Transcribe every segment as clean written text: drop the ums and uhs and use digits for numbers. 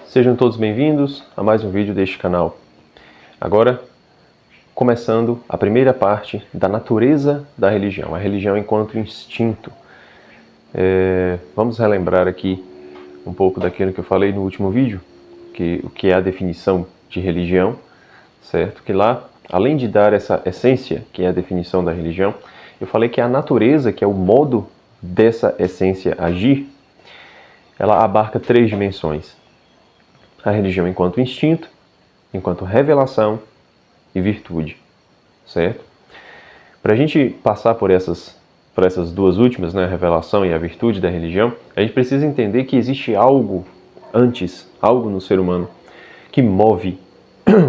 Sejam todos bem-vindos a mais um vídeo deste canal. Agora, começando a primeira parte da natureza da religião, a religião enquanto instinto. Vamos relembrar aqui um pouco daquilo que eu falei no último vídeo, o que é a definição de religião, certo? Que lá, além de dar essa essência, que é a definição da religião, eu falei que a natureza, que é o modo dessa essência agir, ela abarca 3 dimensões. A religião enquanto instinto, enquanto revelação e virtude, certo? Para a gente passar por essas duas últimas, né, a revelação e a virtude da religião, a gente precisa entender que existe algo antes, algo no ser humano, que move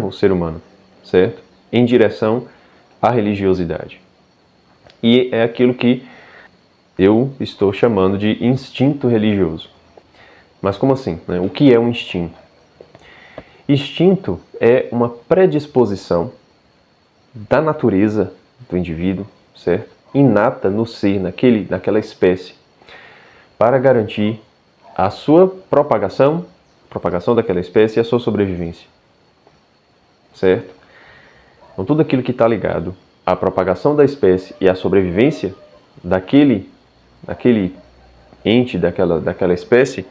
o ser humano, certo? Em direção à religiosidade. E é aquilo que eu estou chamando de instinto religioso. Mas como assim, né? O que é um instinto? Instinto é uma predisposição da natureza do indivíduo, certo? Inata no ser, naquela espécie, para garantir a sua propagação daquela espécie e a sua sobrevivência, certo? Então tudo aquilo que está ligado à propagação da espécie e à sobrevivência daquele ente, daquela espécie,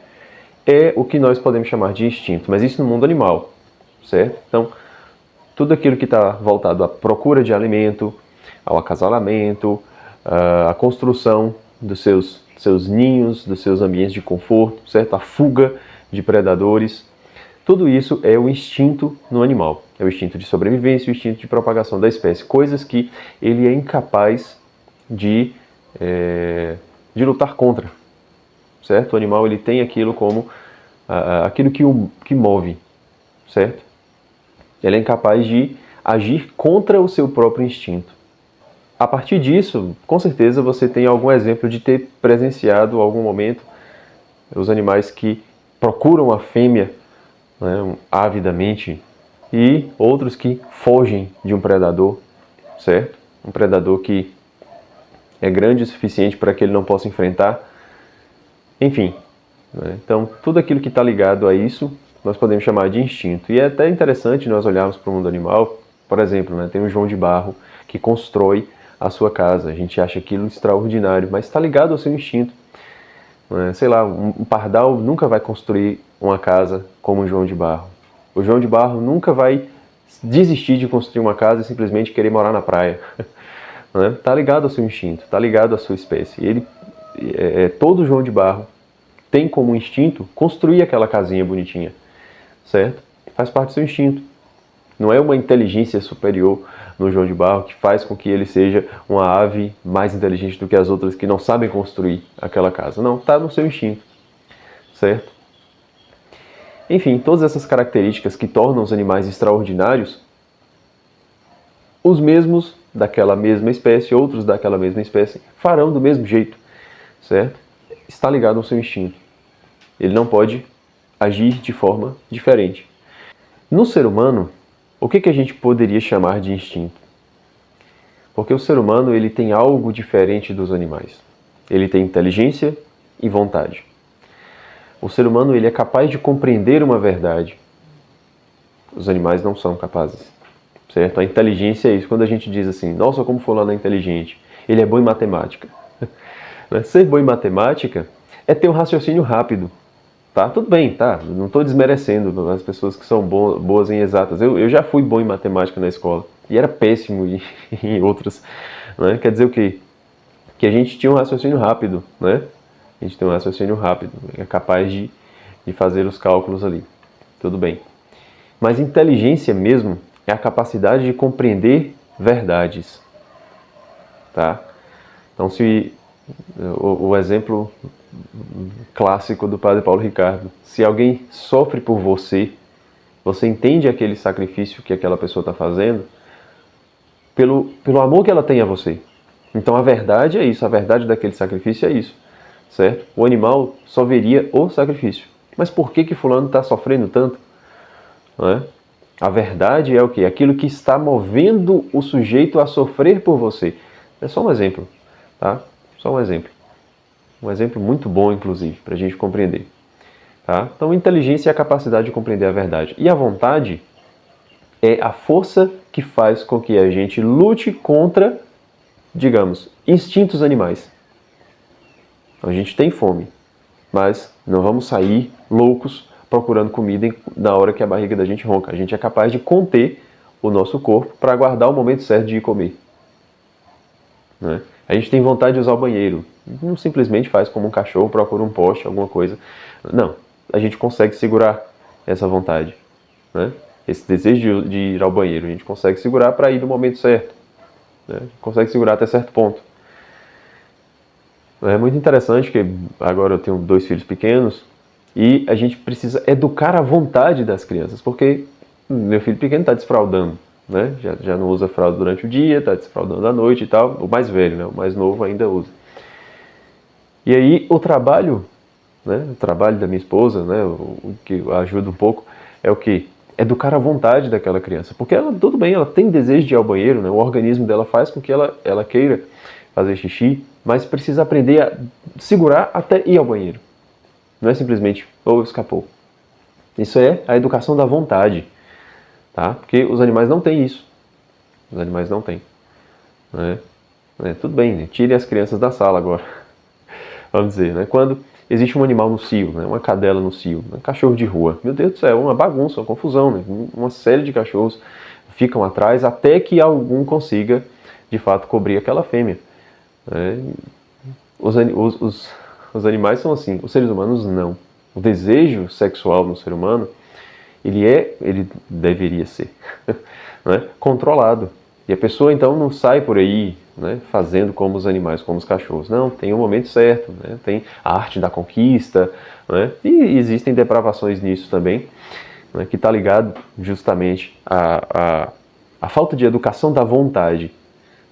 é o que nós podemos chamar de instinto, mas isso no mundo animal, certo? Então, tudo aquilo que está voltado à procura de alimento, ao acasalamento, à construção dos seus ninhos, dos seus ambientes de conforto, certo? A fuga de predadores, tudo isso é o instinto no animal. É o instinto de sobrevivência, o instinto de propagação da espécie, coisas que ele é incapaz de lutar contra. Certo? O animal ele tem aquilo como aquilo que move, certo? Ele é incapaz de agir contra o seu próprio instinto. A partir disso, com certeza você tem algum exemplo de ter presenciado em algum momento os animais que procuram a fêmea, né, avidamente, e outros que fogem de um predador, certo? Um predador que é grande o suficiente para que ele não possa enfrentar. Enfim, né? Então tudo aquilo que está ligado a isso nós podemos chamar de instinto. E é até interessante nós olharmos para o mundo animal. Por exemplo, né, tem o João de Barro que constrói a sua casa. A gente acha aquilo extraordinário, mas está ligado ao seu instinto. Sei lá, um pardal nunca vai construir uma casa como o João de Barro. O João de Barro nunca vai desistir de construir uma casa e simplesmente querer morar na praia. Está ligado ao seu instinto, está ligado à sua espécie. E todo João de Barro tem como instinto construir aquela casinha bonitinha, certo? Faz parte do seu instinto. Não é uma inteligência superior no João de Barro que faz com que ele seja uma ave mais inteligente do que as outras que não sabem construir aquela casa. Não, está no seu instinto, certo? Enfim, todas essas características que tornam os animais extraordinários, os mesmos daquela mesma espécie, outros daquela mesma espécie, farão do mesmo jeito, certo? Está ligado ao seu instinto. Ele não pode agir de forma diferente. No ser humano, o que a gente poderia chamar de instinto? Porque o ser humano ele tem algo diferente dos animais. Ele tem inteligência e vontade. O ser humano ele é capaz de compreender uma verdade. Os animais não são capazes, certo? A inteligência é isso. Quando a gente diz assim, nossa, como fulano é inteligente, ele é bom em matemática. Ser bom em matemática é ter um raciocínio rápido. Tá? Tudo bem, tá? Não estou desmerecendo as pessoas que são boas em exatas. Eu já fui bom em matemática na escola e era péssimo em outras. Né? Quer dizer o quê? Que a gente tinha um raciocínio rápido, né? A gente tem um raciocínio rápido, é capaz de fazer os cálculos ali. Tudo bem. Mas inteligência mesmo é a capacidade de compreender verdades. Tá? Então, se o exemplo clássico do Padre Paulo Ricardo, se alguém sofre por você, você entende aquele sacrifício que aquela pessoa está fazendo pelo amor que ela tem a você. Então a verdade é isso, a verdade daquele sacrifício é isso, certo? O animal só veria o sacrifício. Mas por que fulano está sofrendo tanto? Não é? A verdade é o quê? Aquilo que está movendo o sujeito a sofrer por você. É só um exemplo, tá? Só um exemplo. Um exemplo muito bom, inclusive, para a gente compreender. Tá? Então, inteligência é a capacidade de compreender a verdade. E a vontade é a força que faz com que a gente lute contra, digamos, instintos animais. Então, a gente tem fome, mas não vamos sair loucos procurando comida na hora que a barriga da gente ronca. A gente é capaz de conter o nosso corpo para aguardar o momento certo de ir comer. Né? A gente tem vontade de usar o banheiro. Não simplesmente faz como um cachorro, procura um poste, alguma coisa. Não, a gente consegue segurar essa vontade. Né? Esse desejo de ir ao banheiro, a gente consegue segurar para ir no momento certo. Né? Consegue segurar até certo ponto. É muito interessante que agora eu tenho 2 filhos pequenos e a gente precisa educar a vontade das crianças, porque meu filho pequeno está desfraldando, né? Já não usa fralda durante o dia, está desfraldando à noite e tal. O mais velho, né? O mais novo ainda usa. E aí o trabalho, né? O trabalho da minha esposa, né? O que ajuda um pouco é o que? Educar a vontade daquela criança, porque ela, tudo bem, ela tem desejo de ir ao banheiro, né? O organismo dela faz com que ela queira fazer xixi, mas precisa aprender a segurar até ir ao banheiro. Não é simplesmente, escapou. Isso é a educação da vontade, tá? Porque os animais não têm isso. Os animais não têm. Né? Tudo bem, né? Tire as crianças da sala agora. Vamos dizer, né? Quando existe um animal no cio, né? Uma cadela no cio, um cachorro de rua. Meu Deus do céu, uma bagunça, uma confusão, né? Uma série de cachorros ficam atrás até que algum consiga, de fato, cobrir aquela fêmea. Os animais são assim, os seres humanos não. O desejo sexual no ser humano, ele deveria ser né, controlado. E a pessoa então não sai por aí, né, fazendo como os animais, como os cachorros. Não, tem um momento certo, né, tem a arte da conquista, né, e existem depravações nisso também, né, que está ligado justamente à falta de educação da vontade,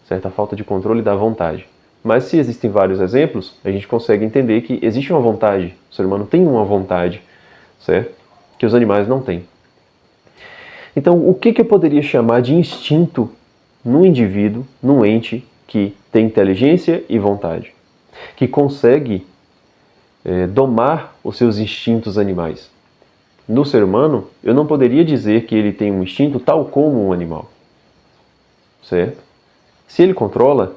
certo? A falta de controle da vontade. Mas se existem vários exemplos, a gente consegue entender que existe uma vontade. O ser humano tem uma vontade, certo? Que os animais não têm. Então, o que eu poderia chamar de instinto num indivíduo, num ente que tem inteligência e vontade? Que consegue domar os seus instintos animais. No ser humano, eu não poderia dizer que ele tem um instinto tal como um animal, certo? Se ele controla,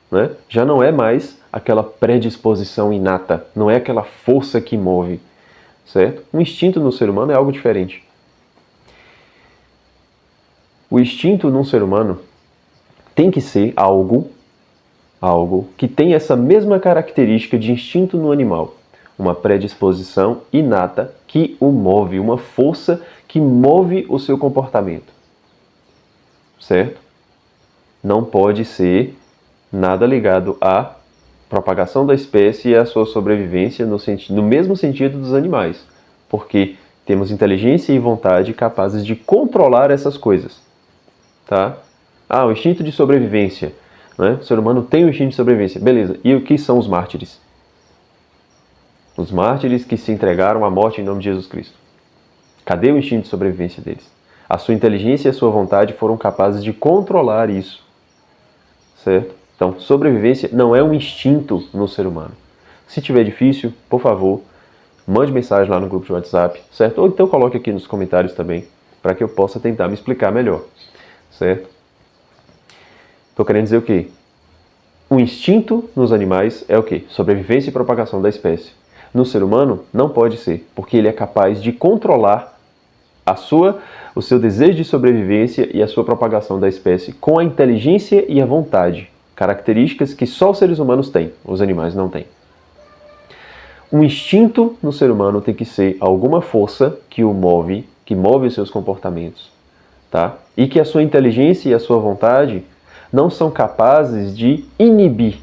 né, já não é mais aquela predisposição inata, não é aquela força que move, certo? O instinto no ser humano é algo diferente. O instinto num ser humano tem que ser algo que tem essa mesma característica de instinto no animal, uma predisposição inata que o move, uma força que move o seu comportamento, certo? Não pode ser nada ligado à propagação da espécie e à sua sobrevivência no mesmo sentido dos animais, porque temos inteligência e vontade capazes de controlar essas coisas. Tá? O instinto de sobrevivência. Né? O ser humano tem o instinto de sobrevivência. Beleza, e o que são os mártires? Os mártires que se entregaram à morte em nome de Jesus Cristo. Cadê o instinto de sobrevivência deles? A sua inteligência e a sua vontade foram capazes de controlar isso. Certo? Então, sobrevivência não é um instinto no ser humano. Se tiver difícil, por favor, mande mensagem lá no grupo de WhatsApp, certo? Ou então coloque aqui nos comentários também, para que eu possa tentar me explicar melhor, certo? Estou querendo dizer o quê? O instinto nos animais é o quê? Sobrevivência e propagação da espécie. No ser humano, não pode ser, porque ele é capaz de controlar o seu desejo de sobrevivência e a sua propagação da espécie com a inteligência e a vontade, características que só os seres humanos têm, os animais não têm. Um instinto no ser humano tem que ser alguma força que o move, que move os seus comportamentos, tá? E que a sua inteligência e a sua vontade não são capazes de inibir.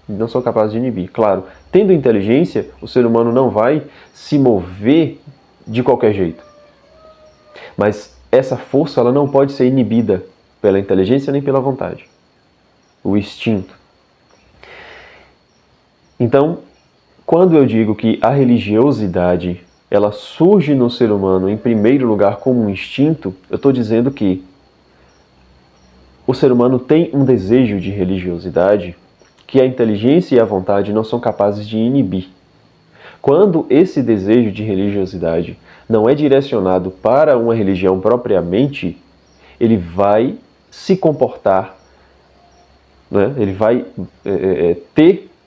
Não são capazes de inibir. Claro, tendo inteligência, o ser humano não vai se mover de qualquer jeito. Mas essa força ela não pode ser inibida pela inteligência nem pela vontade. O instinto. Então, quando eu digo que a religiosidade ela surge no ser humano em primeiro lugar como um instinto, eu estou dizendo que o ser humano tem um desejo de religiosidade que a inteligência e a vontade não são capazes de inibir. Quando esse desejo de religiosidade não é direcionado para uma religião propriamente, ele vai se comportar, né? Ele vai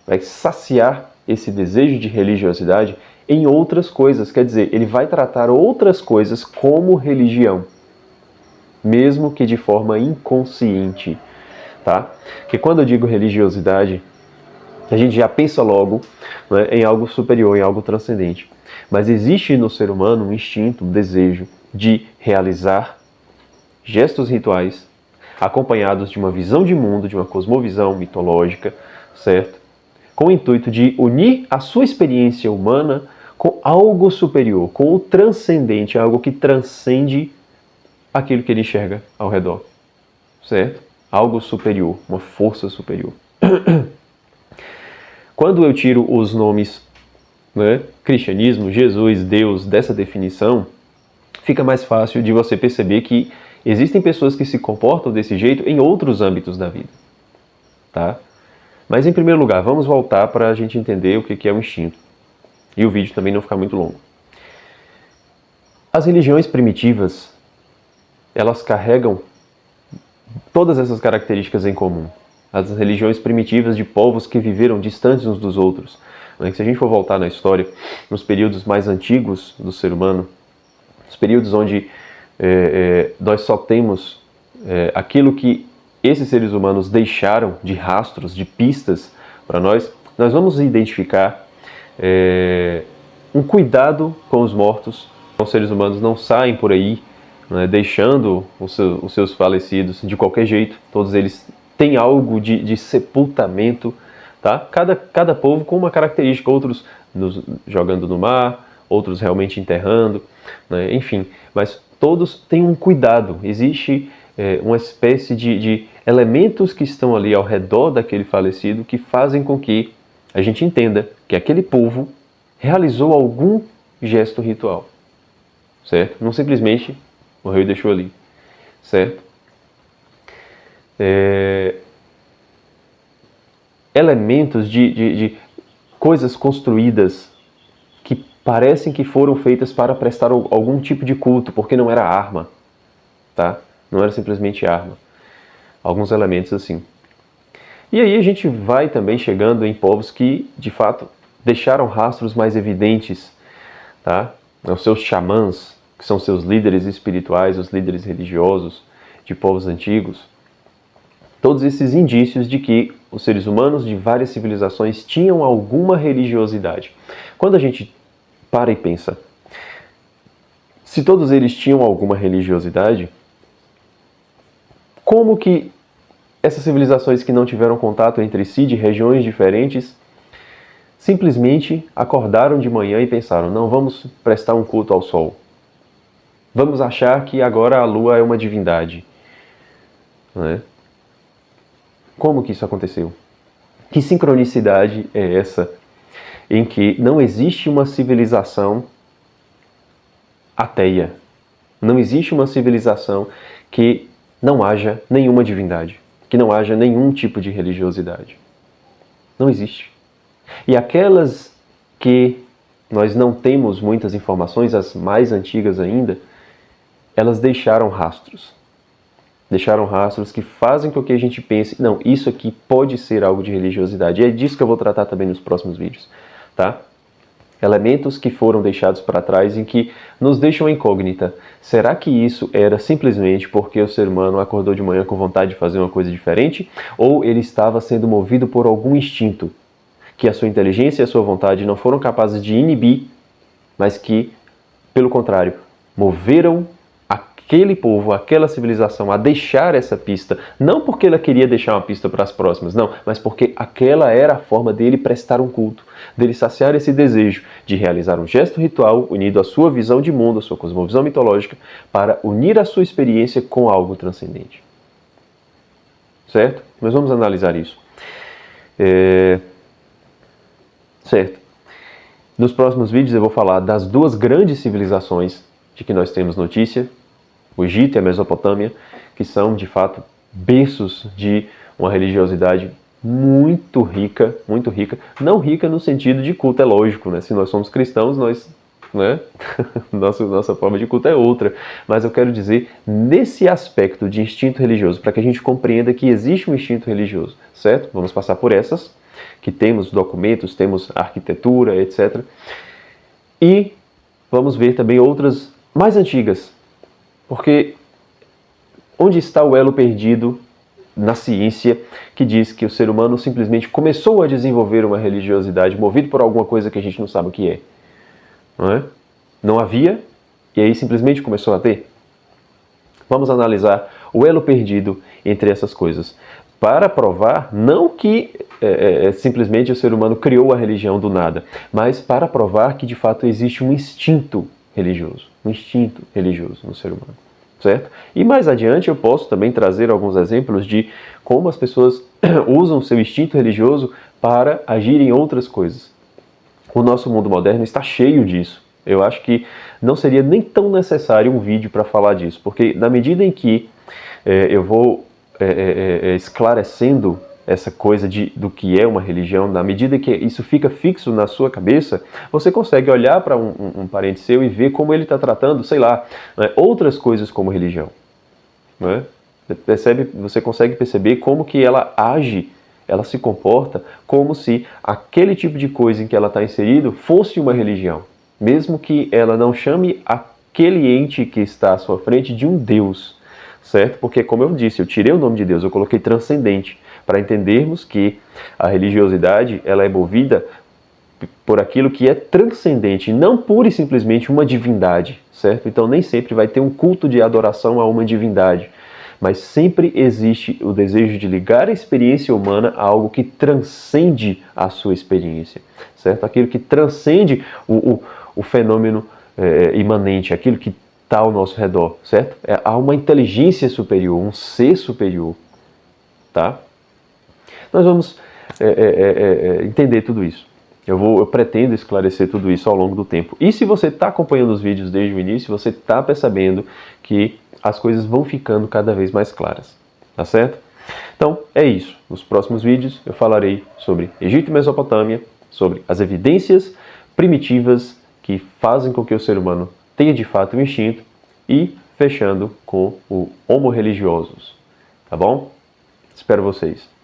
vai saciar esse desejo de religiosidade em outras coisas. Quer dizer, ele vai tratar outras coisas como religião, mesmo que de forma inconsciente, tá? Porque quando eu digo religiosidade, a gente já pensa logo, né, em algo superior, em algo transcendente. Mas existe no ser humano um instinto, um desejo de realizar gestos rituais acompanhados de uma visão de mundo, de uma cosmovisão mitológica, certo? Com o intuito de unir a sua experiência humana com algo superior, com o transcendente, algo que transcende aquilo que ele enxerga ao redor, certo? Algo superior, uma força superior. Quando eu tiro os nomes, né, cristianismo, Jesus, Deus, dessa definição, fica mais fácil de você perceber que existem pessoas que se comportam desse jeito em outros âmbitos da vida, tá? Mas em primeiro lugar, vamos voltar para a gente entender o que é o instinto. E o vídeo também não ficar muito longo. As religiões primitivas, elas carregam todas essas características em comum. As religiões primitivas de povos que viveram distantes uns dos outros. Se a gente for voltar na história, nos períodos mais antigos do ser humano, os períodos onde nós só temos aquilo que esses seres humanos deixaram de rastros, de pistas para nós vamos identificar um cuidado com os mortos. Os seres humanos não saem por aí, né, deixando os seus falecidos de qualquer jeito. Todos eles têm algo de sepultamento, tá? Cada povo com uma característica, outros jogando no mar, outros realmente enterrando, né? Enfim, mas todos têm um cuidado. Existe uma espécie de elementos que estão ali ao redor daquele falecido que fazem com que a gente entenda que aquele povo realizou algum gesto ritual, certo? Não simplesmente morreu e deixou ali, certo? Elementos de coisas construídas que parecem que foram feitas para prestar algum tipo de culto, porque não era arma, tá? Não era simplesmente arma. Alguns elementos assim. E aí a gente vai também chegando em povos que, de fato, deixaram rastros mais evidentes, tá? Os seus xamãs, que são seus líderes espirituais, os líderes religiosos de povos antigos. Todos esses indícios de que os seres humanos de várias civilizações tinham alguma religiosidade. Quando a gente para e pensa, se todos eles tinham alguma religiosidade, como que essas civilizações que não tiveram contato entre si, de regiões diferentes, simplesmente acordaram de manhã e pensaram, não, vamos prestar um culto ao sol. Vamos achar que agora a lua é uma divindade. Né? Como que isso aconteceu? Que sincronicidade é essa em que não existe uma civilização ateia? Não existe uma civilização que não haja nenhuma divindade, que não haja nenhum tipo de religiosidade. Não existe. E aquelas que nós não temos muitas informações, as mais antigas ainda, elas deixaram rastros. Deixaram rastros que fazem com que a gente pense, não, isso aqui pode ser algo de religiosidade. E é disso que eu vou tratar também nos próximos vídeos, tá? Elementos que foram deixados para trás em que nos deixam incógnita. Será que isso era simplesmente porque o ser humano acordou de manhã com vontade de fazer uma coisa diferente? Ou ele estava sendo movido por algum instinto que a sua inteligência e a sua vontade não foram capazes de inibir, mas que, pelo contrário, moveram aquele povo, aquela civilização a deixar essa pista, não porque ela queria deixar uma pista para as próximas, não, mas porque aquela era a forma dele prestar um culto, dele saciar esse desejo de realizar um gesto ritual unido à sua visão de mundo, à sua cosmovisão mitológica, para unir a sua experiência com algo transcendente. Certo? Mas vamos analisar isso. Certo. Nos próximos vídeos eu vou falar das duas grandes civilizações de que nós temos notícia, o Egito e a Mesopotâmia, que são, de fato, berços de uma religiosidade muito rica, muito rica. Não rica no sentido de culto, é lógico, né? Se nós somos cristãos, nós, né? Nossa forma de culto é outra. Mas eu quero dizer, nesse aspecto de instinto religioso, para que a gente compreenda que existe um instinto religioso, certo? Vamos passar por essas, que temos documentos, temos arquitetura, etc. E vamos ver também outras mais antigas, porque onde está o elo perdido na ciência que diz que o ser humano simplesmente começou a desenvolver uma religiosidade movido por alguma coisa que a gente não sabe o que é? Não é? Não havia, e aí simplesmente começou a ter? Vamos analisar o elo perdido entre essas coisas, para provar não que simplesmente o ser humano criou a religião do nada, mas para provar que de fato existe um instinto religioso no ser humano. Certo? E mais adiante eu posso também trazer alguns exemplos de como as pessoas usam seu instinto religioso para agir em outras coisas. O nosso mundo moderno está cheio disso. Eu acho que não seria nem tão necessário um vídeo para falar disso, porque na medida em que eu vou esclarecendo essa coisa do que é uma religião, na medida que isso fica fixo na sua cabeça, você consegue olhar para um parente seu e ver como ele está tratando, sei lá, né, outras coisas como religião. Né? Você consegue perceber como que ela age, ela se comporta como se aquele tipo de coisa em que ela está inserido fosse uma religião. Mesmo que ela não chame aquele ente que está à sua frente de um Deus. Certo? Porque, como eu disse, eu tirei o nome de Deus, eu coloquei transcendente, para entendermos que a religiosidade ela é movida por aquilo que é transcendente, não pura e simplesmente uma divindade, certo? Então nem sempre vai ter um culto de adoração a uma divindade, mas sempre existe o desejo de ligar a experiência humana a algo que transcende a sua experiência, certo? Aquilo que transcende o fenômeno imanente, aquilo que está ao nosso redor, certo? Há uma inteligência superior, um ser superior, tá? Nós vamos entender tudo isso. Eu pretendo esclarecer tudo isso ao longo do tempo. E se você está acompanhando os vídeos desde o início, você está percebendo que as coisas vão ficando cada vez mais claras, tá certo? Então, é isso. Nos próximos vídeos eu falarei sobre Egito e Mesopotâmia, sobre as evidências primitivas que fazem com que o ser humano tenha de fato um instinto e fechando com o Homo religiosos. Tá bom? Espero vocês.